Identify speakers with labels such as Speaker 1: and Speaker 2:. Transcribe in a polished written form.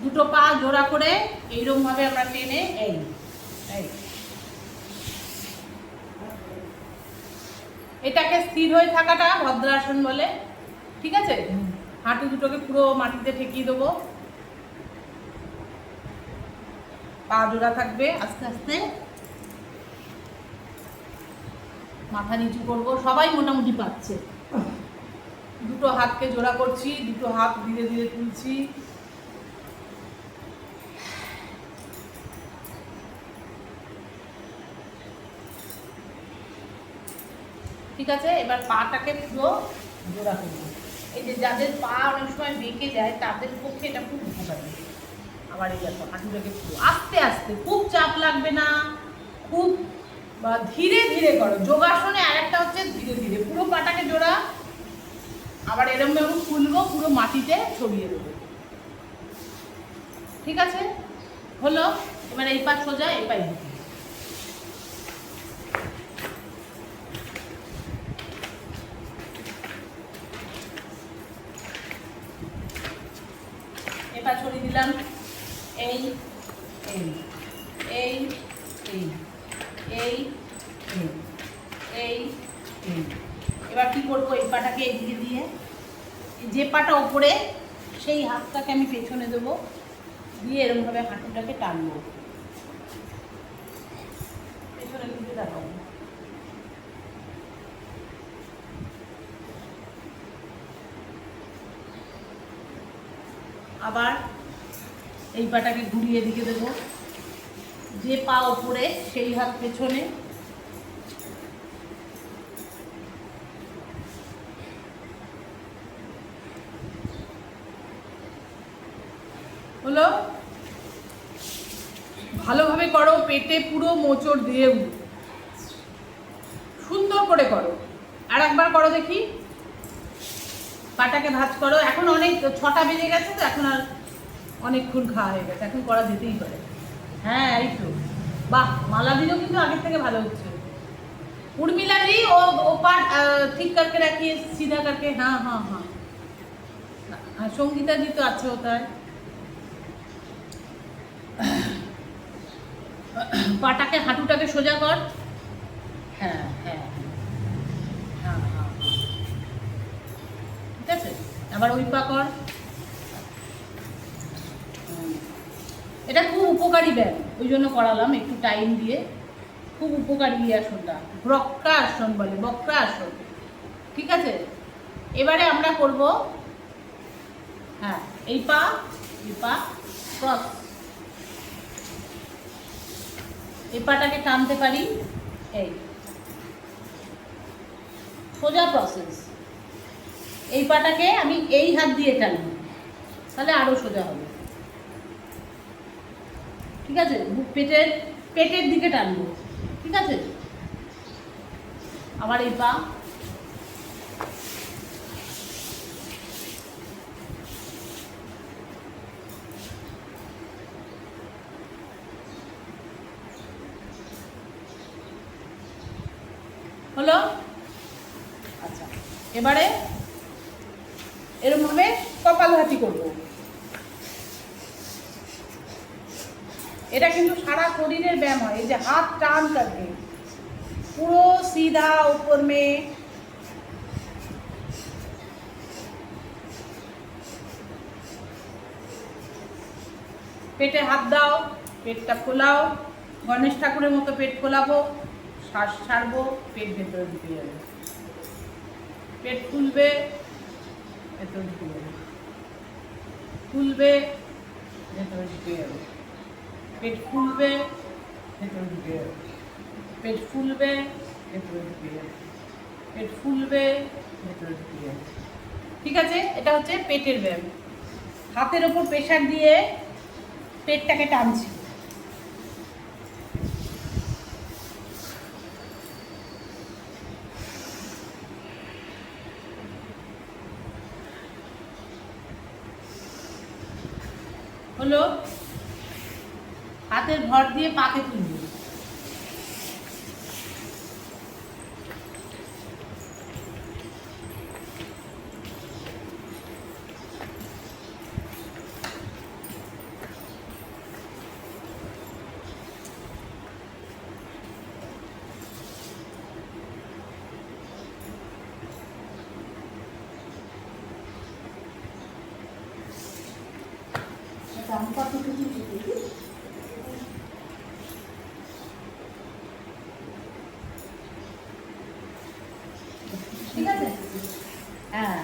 Speaker 1: দুটো পা জোড়া করে এইরকম ভাবে আমরা টেনে এই এটাকে স্থির হয়ে থাকাটা ভদ্রাসন বলে। ঠিক আছে, হাঁটু দুটোকে পুরো মাটিতে ঠেকিয়ে দেবো, পা জোড়া থাকবে, আস্তে আস্তে মাথা নিচু করবো। সবাই মোটামুটি পাচ্ছে। দুটো হাতকে জোড়া করছি, দুটো হাত ধীরে ধীরে তুলছি। ঠিক আছে, এবার পাটাকে পুরো জোড়া করবো। এই যে যাদের পা অনেক সময় বেঁকে যায় তাদের পক্ষে এটা খুব উপকারী। আবার এই দেখো হাঁটুটাকে পুরো আস্তে আস্তে, খুব চাপ লাগবে না, খুব ধীরে ধীরে করো। যোগাসনে আরেকটা হচ্ছে ধীরে ধীরে পুরো পাটাকে জোড়া, আবার এরম এরম খুলবো, পুরো মাটিতে ছড়িয়ে দেবো। ঠিক আছে, হলো। এবার এই পা সোজা, এই পাই ঢুকি। এবার ছড়িয়ে দিলাম এই এই এই এই এই এই এই। এবার কি করবো, এই পাটাকে এদিকে দিয়ে, যে পাটা ওপরে সেই হাতটাকে আমি পেছনে দেবো, দিয়ে এরকম ভাবে হাঁটুটাকে টানবো, পেছনে দিকে দেখাবো। আবার এই পাটাকে ঘুরিয়ে দিকে দেবো, যে পা ওপরে সেই হাত পেছনে। হলো, ভালোভাবে করো, পেটে পুরো মোচড় দিয়ে সুন্দর করে করো। আর একবার করো দেখি, পাটাকে ভাঁজ করো। এখন অনেক 6টা বেজে গেছে তো, এখন আর অনেকক্ষণ খাওয়া হয়ে গেছে, এখন করা যেতেই পারে। হ্যাঁ এই তো, বাহ, মালা দিলেও কিন্তু আগের থেকে ভালো হচ্ছে। उर्मिला जी वो पार्ट ठीक करके रखिए, सीधा करके। हाँ हाँ हाँ, संगीता जी तो अच्छा होता है। পাটাকে হাঁটুটাকে সোজা কর। হ্যাঁ হ্যাঁ হ্যাঁ হ্যাঁ, ঠিক আছে। আবার ওই পা কর। এটা খুব উপকারী ব্যায়াম, ওই জন্য করালাম একটু টাইম দিয়ে। খুব উপকারী এই আসনটা, বক্রাসন বলে, বক্রাসন। ঠিক আছে, এবারে আমরা করব, হ্যাঁ এই পা ক্রস। এই পাটাকে টানতে পারি, এই সোজা প্রসেস। এই পাটাকে আমি এই হাত দিয়ে টানি, তাহলে আরো সোজা হবে। ঠিক আছে, পেটের দিকে টানবো। ঠিক আছে, আবার এই পা, হলো। আচ্ছা, এবারে এরকম ভাবে কপালভাতি করবো। এটা কিন্তু সারা শরীরের ব্যায়াম হয়। এই যে हाथ टान करके पूरा सीधा ऊपर में, পেটে হাত দাও, পেটটা ফোলাও, গণেশ ঠাকুরের মতো পেট ফোলাবো, শ্বাস ছাড়বো, পেট ভেতরে ঢুকে যাবে, পেট ফুলবে, ভেতরে ঢুকে যাবে, ফুলবে, ভেতরে ঢুকে যাবে, পেট ফুলবে, ভেতরে ঢুকে যাবে, পেট ফুলবে, ভেতরে ঢুকে যাবে, পেট ফুলবে, ভেতরে ঢুকে যাবে। ঠিক আছে, এটা হচ্ছে পেটের ব্যায়াম। হাতের ওপর প্রেসার দিয়ে পেটটাকে টানছি। হলো, হাতের ভর দিয়ে পাকে তুলবো।
Speaker 2: ঠিক আছে? হ্যাঁ